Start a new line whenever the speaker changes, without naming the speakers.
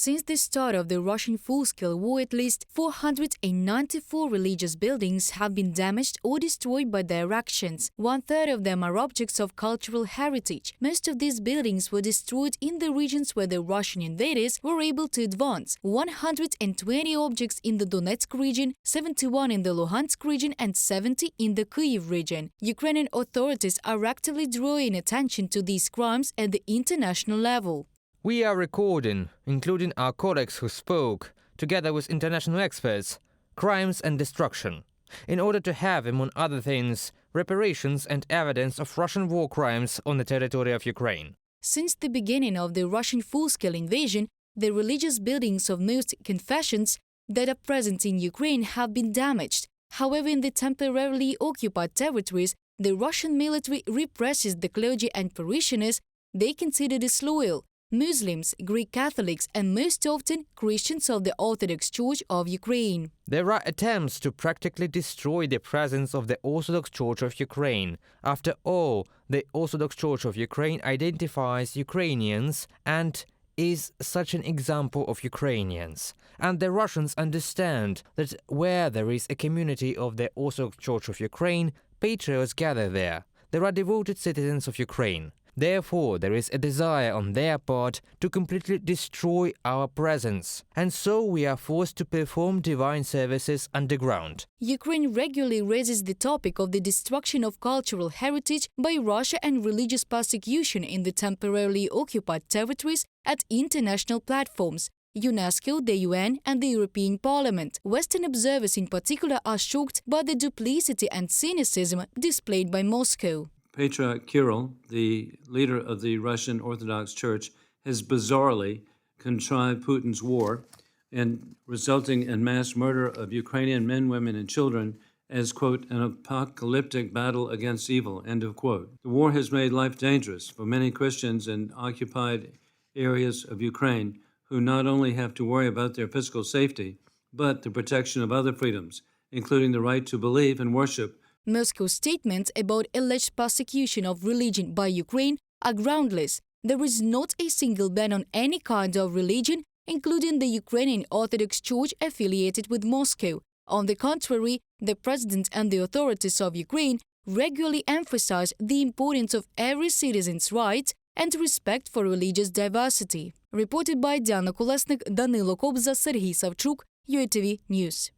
Since the start of the Russian full-scale war, at least 494 religious buildings have been damaged or destroyed by their actions. One-third of them are objects of cultural heritage. Most of these buildings were destroyed in the regions where the Russian invaders were able to advance. 120 objects in the Donetsk region, 71 in the Luhansk region and 70 in the Kyiv region. Ukrainian authorities are actively drawing attention to these crimes at the international level.
We are recording, including our colleagues who spoke, together with international experts, crimes and destruction, in order to have, among other things, reparations and evidence of Russian war crimes on the territory of Ukraine.
Since the beginning of the Russian full-scale invasion, the religious buildings of most confessions that are present in Ukraine have been damaged. However, in the temporarily occupied territories, the Russian military represses the clergy and parishioners they consider disloyal, Muslims, Greek Catholics and most often Christians of the Orthodox Church of Ukraine.
There are attempts to practically destroy the presence of the Orthodox Church of Ukraine. After all, the Orthodox Church of Ukraine identifies Ukrainians and is such an example of Ukrainians. And the Russians understand that where there is a community of the Orthodox Church of Ukraine, patriots gather there. There are devoted citizens of Ukraine. Therefore, there is a desire on their part to completely destroy our presence, and so we are forced to perform divine services underground.
Ukraine regularly raises the topic of the destruction of cultural heritage by Russia and religious persecution in the temporarily occupied territories at international platforms, UNESCO, the UN and the European Parliament. Western observers in particular are shocked by the duplicity and cynicism displayed by Moscow.
Patriarch Kirill, the leader of the Russian Orthodox Church, has bizarrely contrived Putin's war and resulting in mass murder of Ukrainian men, women, and children as, quote, an apocalyptic battle against evil, end of quote. The war has made life dangerous for many Christians in occupied areas of Ukraine who not only have to worry about their physical safety, but the protection of other freedoms, including the right to believe and worship.
Moscow's statements about alleged persecution of religion by Ukraine are groundless. There is not a single ban on any kind of religion, including the Ukrainian Orthodox Church affiliated with Moscow. On the contrary, the president and the authorities of Ukraine regularly emphasize the importance of every citizen's rights and respect for religious diversity. Reported by Diana Kolesnik, Danilo Kobza, Serhiy Savchuk, UATV News.